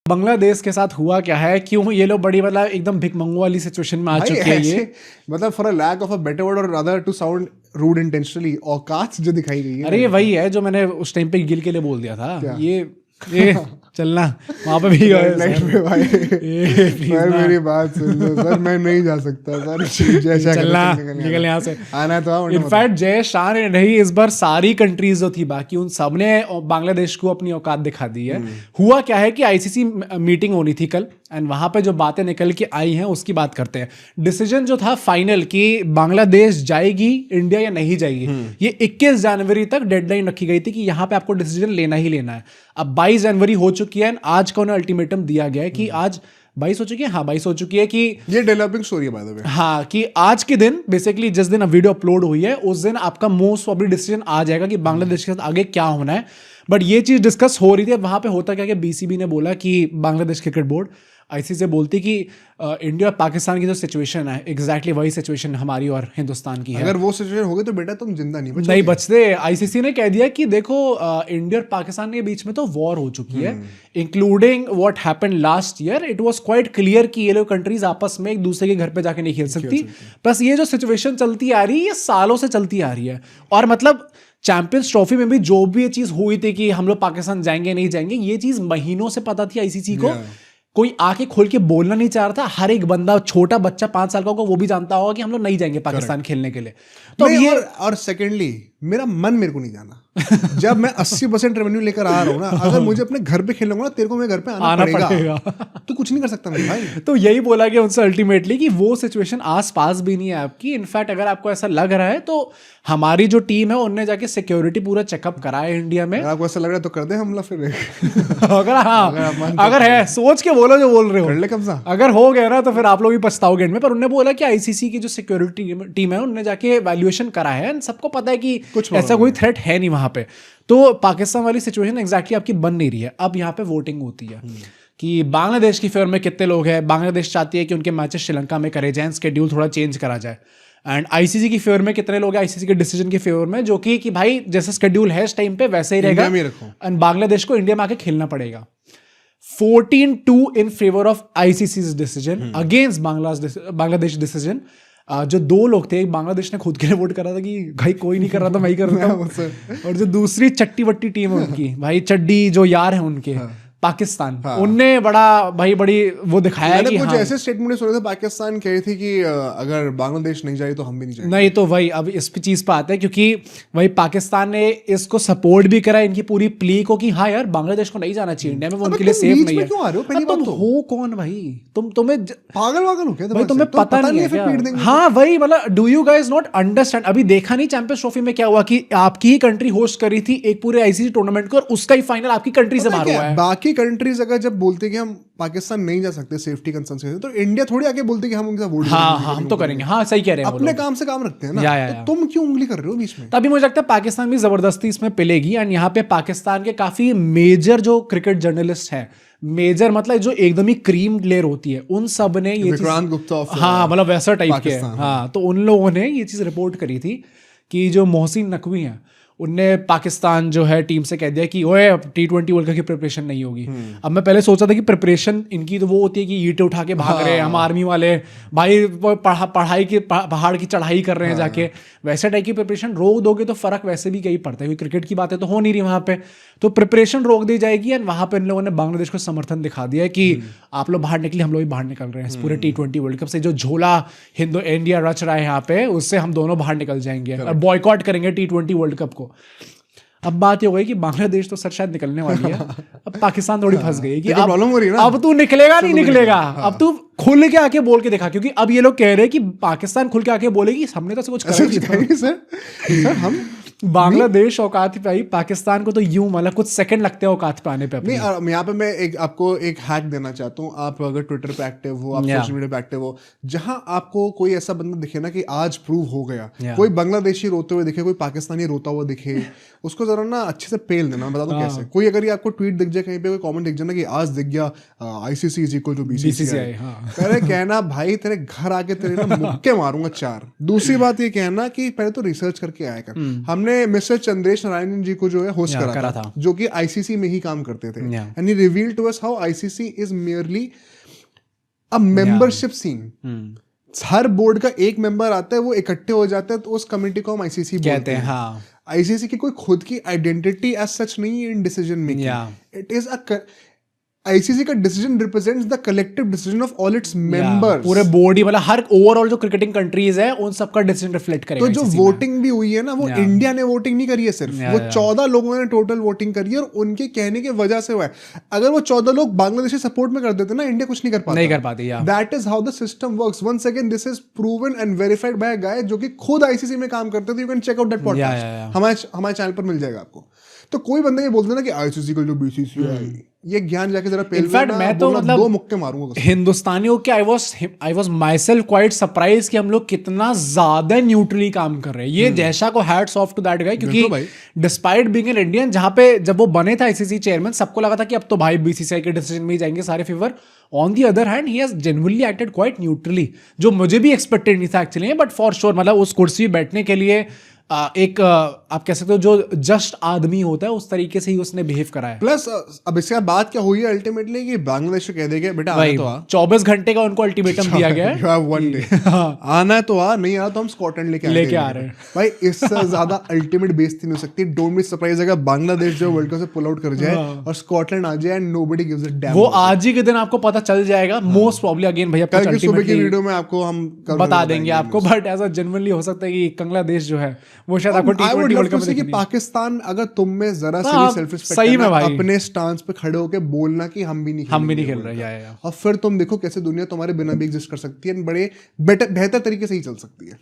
बांग्लादेश के साथ हुआ क्या है, क्यों ये लोग बड़ी मतलब एकदम भिखमंगू वाली सिचुएशन में आ चुके हैं ये। मतलब for a lack of a better word और other to sound rude intentionally, औकात जो दिखाई गई है। अरे ये वही है जो मैंने उस टाइम पे गिल के लिए बोल दिया था। क्या? ये चलना वहां पे भी रेड लाइट पे भाई सर मेरी बात सुन लो सर, मैं नहीं जा सकता सर, जैसा चलना निकल यहाँ से। आना तो आओ। इनफैक्ट जय शाह ने नहीं, इस बार सारी कंट्रीज जो थी बाकी उन सब ने बांग्लादेश को अपनी औकात दिखा दी है। हुआ क्या है कि आईसीसी मीटिंग होनी थी कल, एंड वहां पे जो बातें निकल के आई हैं उसकी बात करते हैं। डिसीजन जो था फाइनल कि बांग्लादेश जाएगी इंडिया या नहीं जाएगी, ये 21 जनवरी तक डेडलाइन रखी गई थी कि यहाँ पे आपको डिसीजन लेना ही लेना है। अब 22 जनवरी हो चुकी है, आज का उन्हें अल्टीमेटम दिया गया है कि आज 22 हो चुकी है, हाँ 22 हो चुकी है कि ये डेवलपिंग स्टोरी है बाय द वे। हाँ, कि आज के दिन बेसिकली जिस दिन वीडियो अपलोड हुई है उस दिन आपका मोस्ट प्रॉब्ली डिसीजन आ जाएगा कि बांग्लादेश के साथ आगे क्या होना है। बट ये चीज डिस्कस हो रही थी। वहां पे होता क्या कि बीसीबी ने बोला कि बांग्लादेश क्रिकेट बोर्ड आईसीसी से बोलती कि इंडिया और पाकिस्तान की जो सिचुएशन है एग्जैक्टली वही सिचुएशन हमारी और हिंदुस्तान की है। अगर वो सिचुएशन हो गई तो बेटा तुम जिंदा नहीं बचते। आईसीसी ने कह दिया कि देखो इंडिया और पाकिस्तान के बीच में तो वॉर हो चुकी है, including what happened last year. It was quite clear कि ये लोग कंट्रीज आपस में एक दूसरे के घर पे जाके नहीं खेल सकती। प्लस ये जो सिचुएशन चलती आ रही है ये सालों से चलती आ रही है। और मतलब चैंपियंस ट्रॉफी में भी जो भी ये चीज हुई थी कि हम लोग पाकिस्तान जाएंगे नहीं जाएंगे, ये चीज महीनों से पता थी आईसीसी को। कोई आके खोल के बोलना नहीं चाह रहा था। हर एक बंदा, छोटा बच्चा 5 साल का होगा, वो भी जानता होगा कि हम लोग नहीं जाएंगे पाकिस्तान खेलने के लिए। तो नहीं, ये और सेकेंडली मेरा मन मेरे को नहीं जाना। जब मैं 80% रेवेन्यू लेकर आ रहा हूँ ना, अगर मुझे अपने घर पे खेलना होगा ना, तेरे को मेरे घर पे आना पड़ेगा। तो कुछ नहीं कर सकता मेरे भाई। तो यही बोला गया उनसे अल्टीमेटली कि वो सिचुएशन आस पास भी नहीं है आपकी। इनफैक्ट अगर आपको ऐसा लग रहा है तो हमारी जो टीम है उनने जाके सिक्योरिटी पूरा चेकअप करा है इंडिया में। अगर आपको ऐसा लग रहा है तो कर दे हमला फिर। अगर है सोच के बोलो जो बोल रहे हो, कर ले कब्जा। अगर हो गया ना तो फिर आप लोग भी पछताओगे एंड में। पर उन्होंने बोला कि आईसीसी की जो सिक्योरिटी टीम है उन्होंने जाके वैल्यूएशन करा है, सबको पता है कि ऐसा कोई थ्रेट है नहीं वहां पे। तो पाकिस्तान वाली सिचुएशन एग्जैक्टली आपकी बन नहीं रही है। अब यहाँ पे वोटिंग होती है कि बांग्लादेश की फेवर में कितने लोग हैं। बांग्लादेश चाहती है कि उनके मैचेस श्रीलंका में करे जाएं, स्केड्यूल थोड़ा चेंज करा जाए। एंड आईसीसी की फेवर में कितने लोग हैं, आईसीसी के डिसीजन की फेवर में, जो कि भाई जैसा स्केड्यूल है इस टाइम पे वैसे ही रहेगा। एंड बांग्लादेश को इंडिया में आके खेलना पड़ेगा। 14-2 in favour of ICC decision against Bangladesh decision. जो 2 लोग थे, बांग्लादेश ने खुद के लिए वोट करा था कि भाई कोई नहीं कर रहा था, मैं ही कर रहा था। और जो दूसरी चट्टी वट्टी टीम है उनकी, भाई चड्डी जो यार है उनके, पाकिस्तान, उनने बड़ा भाई बड़ी वो दिखाया कि कुछ ऐसे स्टेटमेंट सुने थे पाकिस्तान कह रही थी कि अगर बांग्लादेश नहीं जाए तो हम भी नहीं जाएंगे। नहीं तो वही अब इस चीज पे आता है क्योंकि वही पाकिस्तान ने इसको सपोर्ट भी करा इनकी पूरी प्ली को कि हाँ यार बांग्लादेश को नहीं जाना चाहिए इंडिया में, वो उनके लिए सेफ नहीं है। क्यों आ रहे हो? पहली बात तो हो कौन भाई, तुम्हें पागल वागल हो क्या? भाई तुम्हें पता नहीं है क्या? हाँ वही मतलब do you guys not understand? अभी देखा नहीं चैंपियंस ट्रॉफी में क्या हुआ कि आपकी ही कंट्री होस्ट करी थी एक पूरे आईसीसी टूर्नामेंट को और उसका ही फाइनल आपकी कंट्री से बाहर हुआ है। बाकी कंट्रीज अगर जब बोलते कि हम पाकिस्तान नहीं जा सकते सेफ्टी कंसर्न से, तो इंडिया थोड़ी आके बोलते कि हम उनके साथ वोट हम तो करेंगे। हाँ सही कह रहे हैं, अपने काम से काम रखते हैं ना। तो तुम क्यों उंगली कर रहे हो बीच में? तभी मुझे लगता है पाकिस्तान भी जबरदस्ती इसमें पिलेगी। एंड यहाँ पे पाकिस्तान के काफी मेजर जो क्रिकेट जर्नलिस्ट हैं, मेजर मतलब जो एकदम ही क्रीम लेयर होती है, उन सब ने ये विक्रांत गुप्ता, हाँ मतलब वैसा टाइप के, हाँ तो उन लोगों ने ये चीज रिपोर्ट करी थी कि जो मोहसिन नकवी हैं उनने पाकिस्तान जो है टीम से कह दिया कि ओए T20 वर्ल्ड कप की प्रिपरेशन नहीं होगी। अब मैं पहले सोचा था कि प्रिपरेशन इनकी तो वो होती है कि ईंटें उठा के भाग रहे हैं हम आर्मी वाले, भाई पढ़ाई की पहाड़ की चढ़ाई कर रहे हैं जाके, वैसे टाइप की प्रिपरेशन रोक दोगे तो फर्क वैसे भी कहीं पड़ता है क्योंकि क्रिकेट की बातें तो हो नहीं रही वहाँ पे, तो प्रिपरेशन रोक दी जाएगी। एंड वहाँ पे इन लोगों ने बांग्लादेश को समर्थन दिखा दिया कि आप लोग बाहर निकले, हम लोग भी बाहर निकल रहे हैं इस पूरे T20 वर्ल्ड कप से। जो झोला इंडिया रच रहा है यहाँ पे उससे हम दोनों बाहर निकल जाएंगे और बॉयकॉट करेंगे T20 वर्ल्ड कप को। अब बात ये हो गई कि बांग्लादेश तो सर शायद निकलने वाली है, अब पाकिस्तान थोड़ी फंस गई कि प्रॉब्लम हो रही है ना, अब तू निकलेगा नहीं निकलेगा, अब तू खुल के आके बोल के दिखा। क्योंकि अब ये लोग कह रहे हैं कि पाकिस्तान खुल के आके बोलेगी हमने तो कुछ करा नहीं सर हम बांग्लादेश औकात पे आई, पाकिस्तान को तो यूं मतलब कुछ सेकंड लगते हैं औकात पे आने पे। नहीं यहाँ पे मैं आपको एक हैक देना चाहता हूँ। आप अगर ट्विटर पे एक्टिव हो, आप सोशल मीडिया पे एक्टिव हो, जहां आपको कोई ऐसा बंदा दिखे ना कि आज प्रूव हो गया, कोई बांग्लादेशी रोते हुए दिखे, कोई पाकिस्तानी रोता हुआ दिखे, उसको जरा ना अच्छे से पेल देना। बता दो कैसे। कोई अगर आपको ट्वीट दिख जाए कहीं पे, कोई कमेंट दिख जाए ना कि आज दिख गया ICC is equal to BCCI, पहले कहना भाई तेरे घर आके तेरे ना मुक्के मारूंगा 4। दूसरी बात ये कहना कि पहले तो रिसर्च करके आया कर। हमने हमने मिस्टर चंद्रेश नारायण जी को जो है होस्ट करा था, जो कि आईसीसी में ही काम करते थे, and he revealed to us how ICC is merely a membership scene. हर बोर्ड का एक मेंबर आता है, वो इकट्ठे हो जाते हैं, तो उस कमेटी को हम आईसीसी बोलते हैं। हाँ, आईसीसी की कोई खुद की आइडेंटिटी एज सच नहीं है in decision making. It is a ICC का decision represents the collective decision of all its members. पूरे बॉडी मतलब हर ओवरऑल जो क्रिकेटिंग कंट्रीज है उन सबका डिसीजन रिफ्लेक्ट करेगा। तो जो वोटिंग भी हुई है ना, वो इंडिया ने वोटिंग नहीं करी है सिर्फ, वो 14 लोगों ने टोटल वोटिंग करी है, और उनके कहने की वजह से हुआ है। अगर वो 14 लोग बांग्लादेश सपोर्ट में कर देते ना, इंडिया कुछ नहीं कर पाती। That is how the system works. Once again this is proven and verified by a guy जो कि खुद आईसीसी में काम करते थे। You can check out that podcast, हमारे चैनल पर मिल जाएगा आपको। तो कोई बंदा ये बोलते ना कि आईसीसी का जो बीसीसीआई, ये ज्ञान जाके जरा पेल में मैं तो मतलब 2 मुक्के मारूंगा हिंदुस्तानियों के। I was myself quite surprise कि हम लोग कितना ज्यादा न्यूट्रली काम कर रहे हैं। ये जैसा को hats off to that guy, क्योंकि डिस्पाइट बीइंग एन इंडियन, जहां पे जब वो बने थे आईसीसी चेयरमैन, सबको लगा था कि अब तो भाई बीसीसीआई के डिसीजन में ही जाएंगे सारे favour. On the other hand he has genuinely acted quite neutrally, जो मुझे भी एक्सपेक्टेड नहीं था एक्चुअली, बट फॉर श्योर मतलब उस कुर्सी बैठने के लिए एक आप कह सकते हो जो जस्ट आदमी होता है उस तरीके से ही उसने बिहेव करा है। प्लस अब इसके बात क्या हुई है अल्टीमेटली कि बांग्लादेश कह देगा बेटा आना तो आ, 24 घंटे का उनको अल्टीमेटम दिया गया है, you have one day, आना तो आ, नहीं आना तो हम स्कॉटलैंड लेके आ रहे हैं। भाई इससे ज्यादा अल्टीमेट बेइज्जती नहीं हो सकती। डोंट बी सरप्राइज अगर बांग्लादेश जो वर्ल्ड कप से पुल आउट कर जाए और स्कॉटलैंड आ जाए, and nobody gives a dam. वो आज ही के दिन आपको पता चल जाएगा मोस्ट प्रोबब्ली। अगेन भैया कल की सुबह की वीडियो में आपको हम बता देंगे आपको, बट ऐसा जेन्युइनली हो सकता है कि बांग्लादेश जो है वो शायद आपको कि पाकिस्तान अगर तुम में जरा से भी सेल्फ रिस्पेक्ट है ना, अपने स्टांस पे खड़े होके बोलना कि हम भी नहीं खेल रहे, और फिर तुम देखो कैसे दुनिया तुम्हारे बिना भी एग्जिस्ट कर सकती है, बड़े बेहतर तरीके से ही चल सकती है।